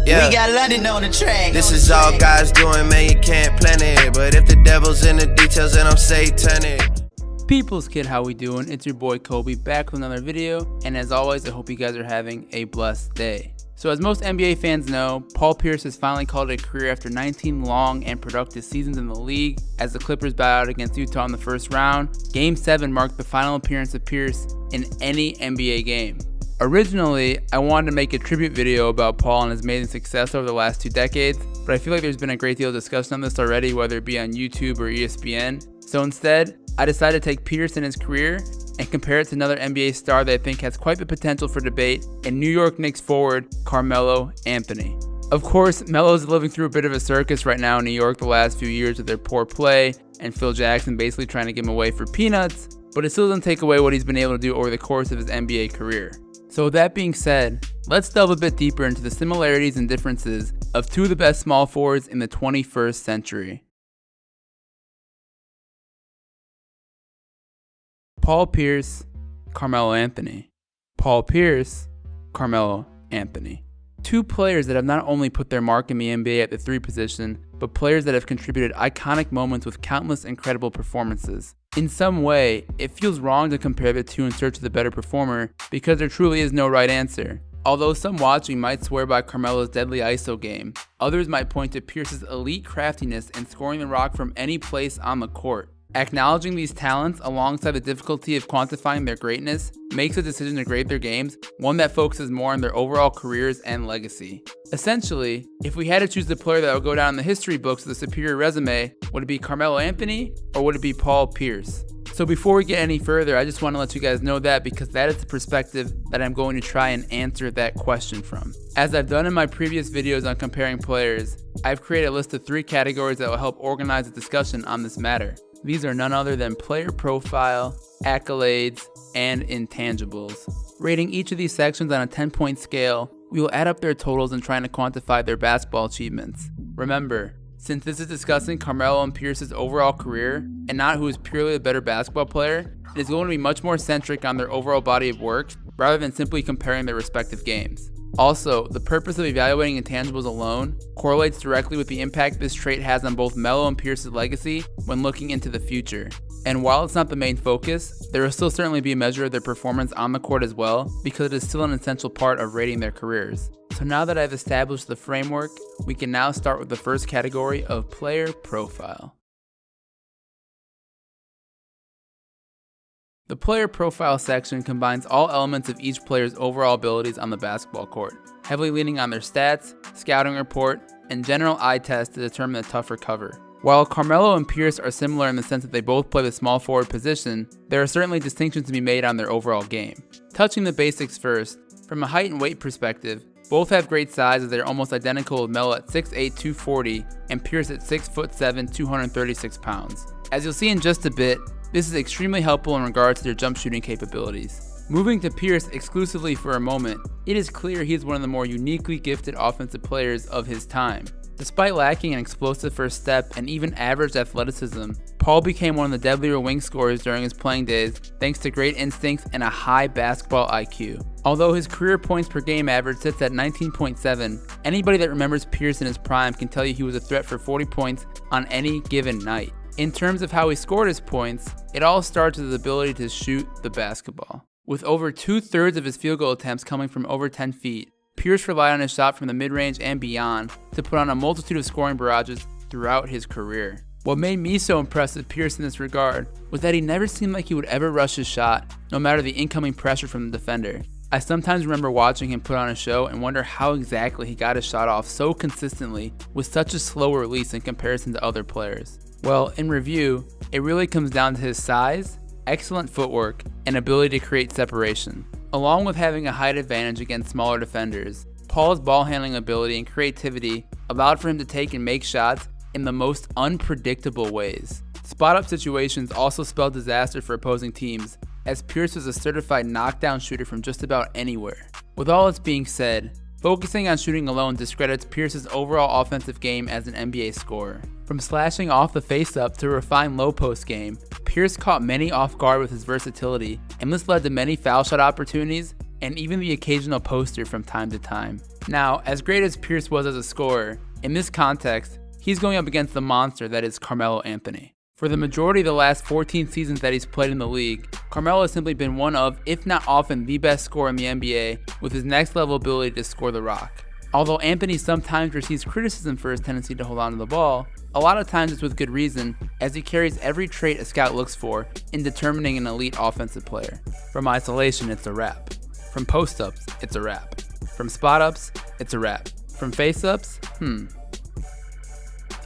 Yeah. We got London on the track. This is all God's doing, man, you can't plan it. But if the devil's in the details, then I'm satanic. People's Kid, how we doing? It's your boy Kobe back with another video, and as always, I hope you guys are having a blessed day. So as most NBA fans know, Paul Pierce has finally called it a career after 19 long and productive seasons in the league. As the Clippers bow out against Utah in the first round, Game 7 marked the final appearance of Pierce in any NBA game. Originally, I wanted to make a tribute video about Paul and his amazing success over the last 2 decades, but I feel like there's been a great deal of discussion on this already, whether it be on YouTube or ESPN. So instead, I decided to take Pierce and his career and compare it to another NBA star that I think has quite the potential for debate in New York Knicks forward Carmelo Anthony. Of course, Melo is living through a bit of a circus right now in New York the last few years with their poor play and Phil Jackson basically trying to give him away for peanuts, but it still doesn't take away what he's been able to do over the course of his NBA career. So with that being said, let's delve a bit deeper into the similarities and differences of two of the best small forwards in the 21st century. Paul Pierce, Carmelo Anthony. Paul Pierce, Carmelo Anthony. Two players that have not only put their mark in the NBA at the 3 position, but players that have contributed iconic moments with countless incredible performances. In some way, it feels wrong to compare the two in search of the better performer because there truly is no right answer. Although some watching might swear by Carmelo's deadly ISO game, others might point to Pierce's elite craftiness in scoring the rock from any place on the court. Acknowledging these talents alongside the difficulty of quantifying their greatness makes the decision to grade their games one that focuses more on their overall careers and legacy. Essentially, if we had to choose the player that would go down in the history books with a superior resume, would it be Carmelo Anthony or would it be Paul Pierce? So before we get any further, I just want to let you guys know that because that is the perspective that I'm going to try and answer that question from. As I've done in my previous videos on comparing players, I've created a list of 3 categories that will help organize the discussion on this matter. These are none other than player profile, accolades, and intangibles. Rating each of these sections on a 10-point scale, we will add up their totals and trying to quantify their basketball achievements. Remember, since this is discussing Carmelo and Pierce's overall career, and not who is purely the better basketball player, it is going to be much more centric on their overall body of work, rather than simply comparing their respective games. Also, the purpose of evaluating intangibles alone correlates directly with the impact this trait has on both Melo and Pierce's legacy when looking into the future. And while it's not the main focus, there will still certainly be a measure of their performance on the court as well, because it is still an essential part of rating their careers. So now that I've established the framework, we can now start with the first category of player profile. The player profile section combines all elements of each player's overall abilities on the basketball court, heavily leaning on their stats, scouting report, and general eye test to determine the tougher cover. While Carmelo and Pierce are similar in the sense that they both play the small forward position, there are certainly distinctions to be made on their overall game. Touching the basics first, from a height and weight perspective, both have great size as they are almost identical with Melo at 6'8", 240 and Pierce at 6'7", 236 pounds. As you'll see in just a bit, this is extremely helpful in regards to their jump shooting capabilities. Moving to Pierce exclusively for a moment, it is clear he is one of the more uniquely gifted offensive players of his time. Despite lacking an explosive first step and even average athleticism, Paul became one of the deadlier wing scorers during his playing days thanks to great instincts and a high basketball IQ. Although his career points per game average sits at 19.7, anybody that remembers Pierce in his prime can tell you he was a threat for 40 points on any given night. In terms of how he scored his points, it all starts with his ability to shoot the basketball. With over 2/3 of his field goal attempts coming from over 10 feet, Pierce relied on his shot from the mid-range and beyond to put on a multitude of scoring barrages throughout his career. What made me so impressed with Pierce in this regard was that he never seemed like he would ever rush his shot, no matter the incoming pressure from the defender. I sometimes remember watching him put on a show and wonder how exactly he got his shot off so consistently with such a slow release in comparison to other players. Well, in review, it really comes down to his size, excellent footwork, and ability to create separation. Along with having a height advantage against smaller defenders, Paul's ball handling ability and creativity allowed for him to take and make shots in the most unpredictable ways. Spot-up situations also spelled disaster for opposing teams, as Pierce was a certified knockdown shooter from just about anywhere. With all this being said, focusing on shooting alone discredits Pierce's overall offensive game as an NBA scorer. From slashing off the face-up to a refined low-post game, Pierce caught many off guard with his versatility, and this led to many foul shot opportunities and even the occasional poster from time to time. Now, as great as Pierce was as a scorer, in this context, he's going up against the monster that is Carmelo Anthony. For the majority of the last 14 seasons that he's played in the league, Carmelo has simply been one of, if not often, the best scorer in the NBA with his next level ability to score the rock. Although Anthony sometimes receives criticism for his tendency to hold on to the ball, a lot of times it's with good reason, as he carries every trait a scout looks for in determining an elite offensive player. From isolation, it's a wrap. From post-ups, it's a wrap. From spot-ups, it's a wrap. From face-ups,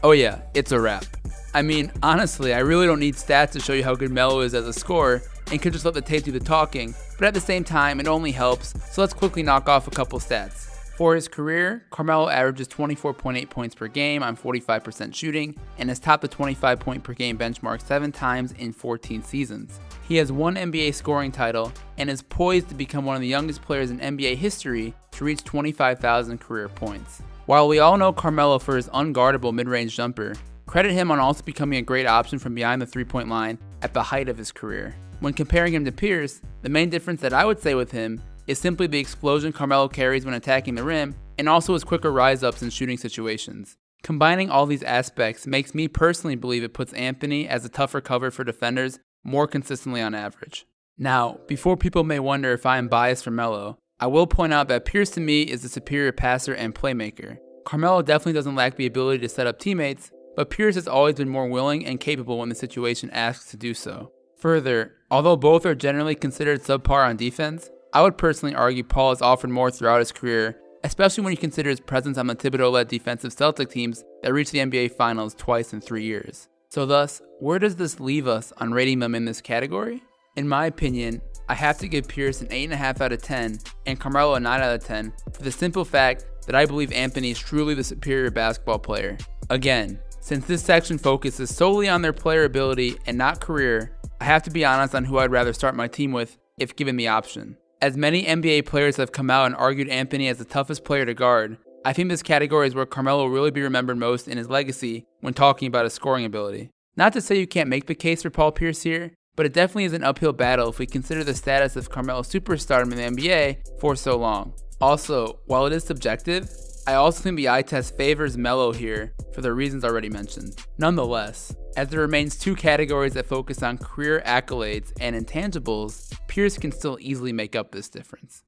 oh yeah, it's a wrap. I mean, honestly, I really don't need stats to show you how good Melo is as a scorer, and could just let the tape do the talking, but at the same time, it only helps, so let's quickly knock off a couple stats. For his career, Carmelo averages 24.8 points per game on 45% shooting, and has topped the 25 point per game benchmark 7 times in 14 seasons. He has one NBA scoring title, and is poised to become one of the youngest players in NBA history to reach 25,000 career points. While we all know Carmelo for his unguardable mid-range jumper, credit him on also becoming a great option from behind the three-point line at the height of his career. When comparing him to Pierce, the main difference that I would say with him is simply the explosion Carmelo carries when attacking the rim, and also his quicker rise-ups in shooting situations. Combining all these aspects makes me personally believe it puts Anthony as a tougher cover for defenders more consistently on average. Now, before people may wonder if I am biased for Melo, I will point out that Pierce to me is the superior passer and playmaker. Carmelo definitely doesn't lack the ability to set up teammates, but Pierce has always been more willing and capable when the situation asks to do so. Further, although both are generally considered subpar on defense, I would personally argue Paul has offered more throughout his career, especially when you consider his presence on the Thibodeau-led defensive Celtic teams that reached the NBA Finals twice in 3 years. So thus, where does this leave us on rating them in this category? In my opinion, I have to give Pierce an 8.5 out of 10 and Carmelo a 9 out of 10 for the simple fact that I believe Anthony is truly the superior basketball player. Again, since this section focuses solely on their player ability and not career, I have to be honest on who I'd rather start my team with if given the option. As many NBA players have come out and argued Anthony as the toughest player to guard, I think this category is where Carmelo will really be remembered most in his legacy when talking about his scoring ability. Not to say you can't make the case for Paul Pierce here, but it definitely is an uphill battle if we consider the status of Carmelo's superstardom in the NBA for so long. Also, while it is subjective, I also think the eye test favors Melo here for the reasons already mentioned. Nonetheless, as there remains 2 categories that focus on career accolades and intangibles, Pierce can still easily make up this difference.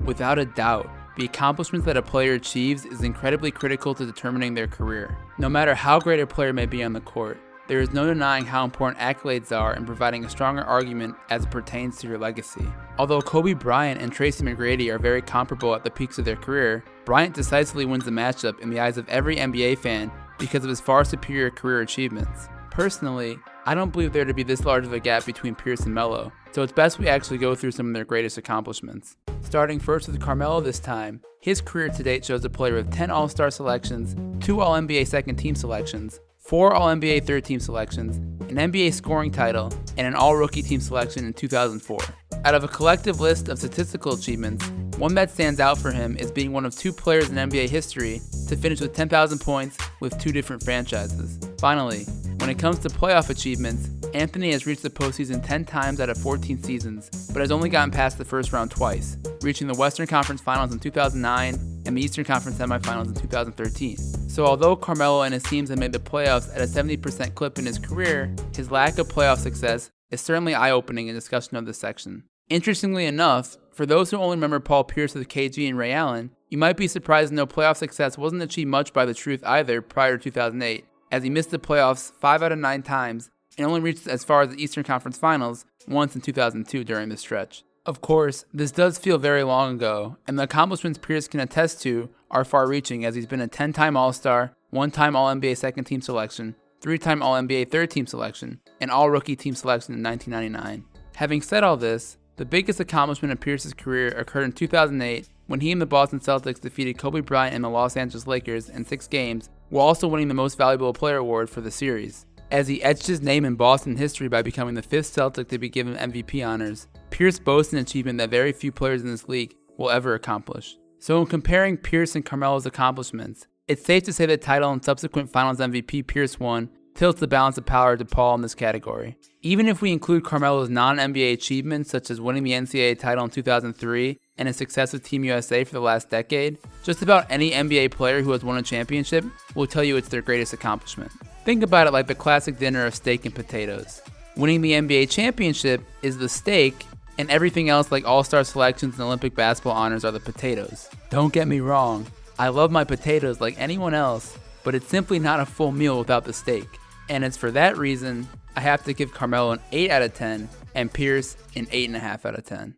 Without a doubt, the accomplishments that a player achieves is incredibly critical to determining their career. No matter how great a player may be on the court, there is no denying how important accolades are in providing a stronger argument as it pertains to your legacy. Although Kobe Bryant and Tracy McGrady are very comparable at the peaks of their career, Bryant decisively wins the matchup in the eyes of every NBA fan because of his far superior career achievements. Personally, I don't believe there to be this large of a gap between Pierce and Melo, so it's best we actually go through some of their greatest accomplishments. Starting first with Carmelo this time, his career to date shows a player with 10 All-Star selections, 2 All-NBA second team selections, 4 All-NBA third team selections, an NBA scoring title, and an All-Rookie team selection in 2004. Out of a collective list of statistical achievements, one that stands out for him is being one of 2 players in NBA history to finish with 10,000 points with 2 different franchises. Finally, when it comes to playoff achievements, Anthony has reached the postseason 10 times out of 14 seasons, but has only gotten past the first round twice, reaching the Western Conference Finals in 2009 and the Eastern Conference Semifinals in 2013. So although Carmelo and his teams have made the playoffs at a 70% clip in his career, his lack of playoff success is certainly eye-opening in discussion of this section. Interestingly enough, for those who only remember Paul Pierce with KG and Ray Allen, you might be surprised to know playoff success wasn't achieved much by the truth either prior to 2008, as he missed the playoffs 5 out of 9 times and only reached as far as the Eastern Conference Finals once in 2002 during this stretch. Of course, this does feel very long ago, and the accomplishments Pierce can attest to are far-reaching as he's been a 10-time All-Star, 1-time All-NBA second team selection, 3-time All-NBA third team selection, and All-Rookie team selection in 1999. Having said all this, the biggest accomplishment of Pierce's career occurred in 2008 when he and the Boston Celtics defeated Kobe Bryant and the Los Angeles Lakers in 6 games, while also winning the Most Valuable Player award for the series. As he etched his name in Boston history by becoming the 5th Celtic to be given MVP honors, Pierce boasts an achievement that very few players in this league will ever accomplish. So in comparing Pierce and Carmelo's accomplishments, it's safe to say the title and subsequent Finals MVP Pierce won tilts the balance of power to Paul in this category. Even if we include Carmelo's non-NBA achievements such as winning the NCAA title in 2003 and his success with Team USA for the last decade, just about any NBA player who has won a championship will tell you it's their greatest accomplishment. Think about it like the classic dinner of steak and potatoes. Winning the NBA championship is the steak, and everything else like all-star selections and Olympic basketball honors are the potatoes. Don't get me wrong, I love my potatoes like anyone else, but it's simply not a full meal without the steak. And it's for that reason I have to give Carmelo an 8 out of 10 and Pierce an 8.5 out of 10.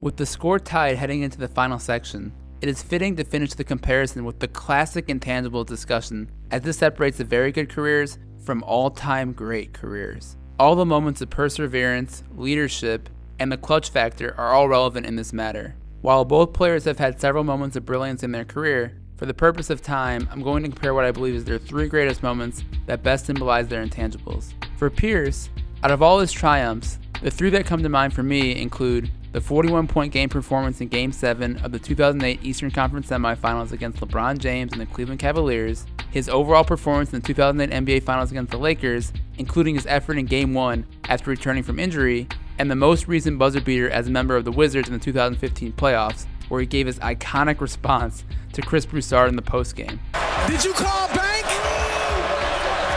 With the score tied heading into the final section, it is fitting to finish the comparison with the classic intangibles discussion, as this separates the very good careers from all-time great careers. All the moments of perseverance, leadership, and the clutch factor are all relevant in this matter. While both players have had several moments of brilliance in their career, for the purpose of time, I'm going to compare what I believe is their 3 greatest moments that best symbolize their intangibles. For Pierce, out of all his triumphs, the 3 that come to mind for me include the 41-point game performance in Game 7 of the 2008 Eastern Conference Semifinals against LeBron James and the Cleveland Cavaliers, his overall performance in the 2008 NBA Finals against the Lakers, including his effort in Game 1 after returning from injury, and the most recent buzzer beater as a member of the Wizards in the 2015 playoffs, where he gave his iconic response to Chris Broussard in the postgame. Did you call bank?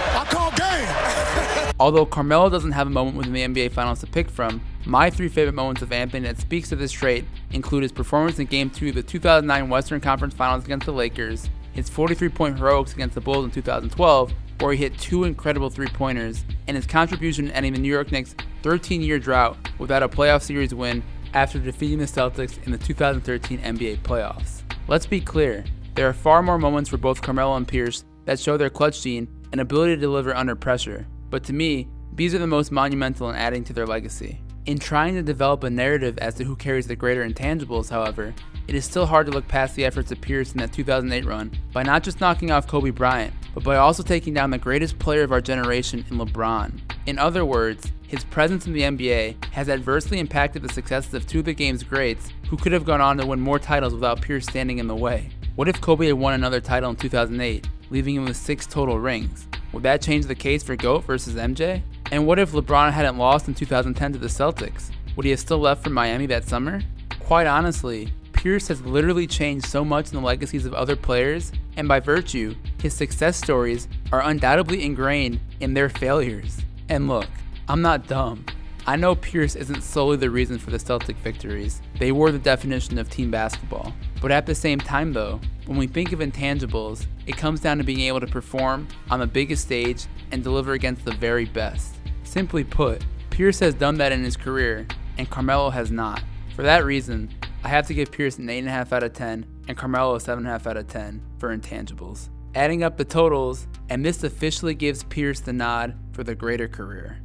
I called game. Although Carmelo doesn't have a moment within the NBA Finals to pick from, my 3 favorite moments of Anthony that speaks to this trait include his performance in Game 2 of the 2009 Western Conference Finals against the Lakers, his 43-point heroics against the Bulls in 2012, where he hit 2 incredible 3-pointers, and his contribution in ending the New York Knicks' 13-year drought without a playoff series win after defeating the Celtics in the 2013 NBA playoffs. Let's be clear, there are far more moments for both Carmelo and Pierce that show their clutch gene and ability to deliver under pressure, but to me, these are the most monumental in adding to their legacy. In trying to develop a narrative as to who carries the greater intangibles, however, it is still hard to look past the efforts of Pierce in that 2008 run by not just knocking off Kobe Bryant, but by also taking down the greatest player of our generation in LeBron. In other words, his presence in the NBA has adversely impacted the successes of 2 of the game's greats who could have gone on to win more titles without Pierce standing in the way. What if Kobe had won another title in 2008, leaving him with 6 total rings? Would that change the case for GOAT versus MJ? And what if LeBron hadn't lost in 2010 to the Celtics? Would he have still left for Miami that summer? Quite honestly, Pierce has literally changed so much in the legacies of other players, and by virtue, his success stories are undoubtedly ingrained in their failures. And look, I'm not dumb. I know Pierce isn't solely the reason for the Celtic victories. They were the definition of team basketball. But at the same time though, when we think of intangibles, it comes down to being able to perform on the biggest stage and deliver against the very best. Simply put, Pierce has done that in his career, and Carmelo has not. For that reason, I have to give Pierce an 8.5 out of 10 and Carmelo a 7.5 out of 10 for intangibles. Adding up the totals, and this officially gives Pierce the nod for the greater career.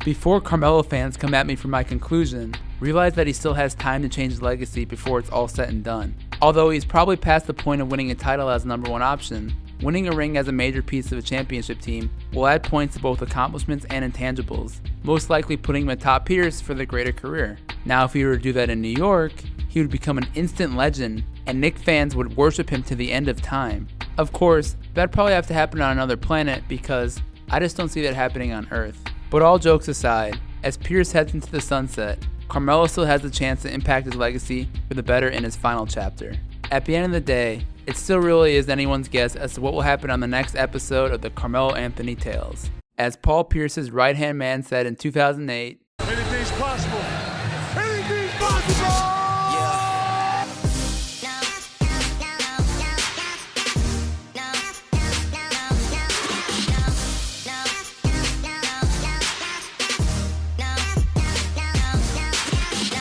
Before Carmelo fans come at me for my conclusion, realize that he still has time to change his legacy before it's all said and done. Although he's probably past the point of winning a title as the number 1 option, winning a ring as a major piece of a championship team will add points to both accomplishments and intangibles, most likely putting him atop Pierce for the greater career. Now if he were to do that in New York, he would become an instant legend, and Knicks fans would worship him to the end of time. Of course, that'd probably have to happen on another planet because I just don't see that happening on Earth. But all jokes aside, as Pierce heads into the sunset, Carmelo still has the chance to impact his legacy for the better in his final chapter. At the end of the day, it still really is anyone's guess as to what will happen on the next episode of the Carmelo Anthony Tales. As Paul Pierce's right-hand man said in 2008, anything's possible.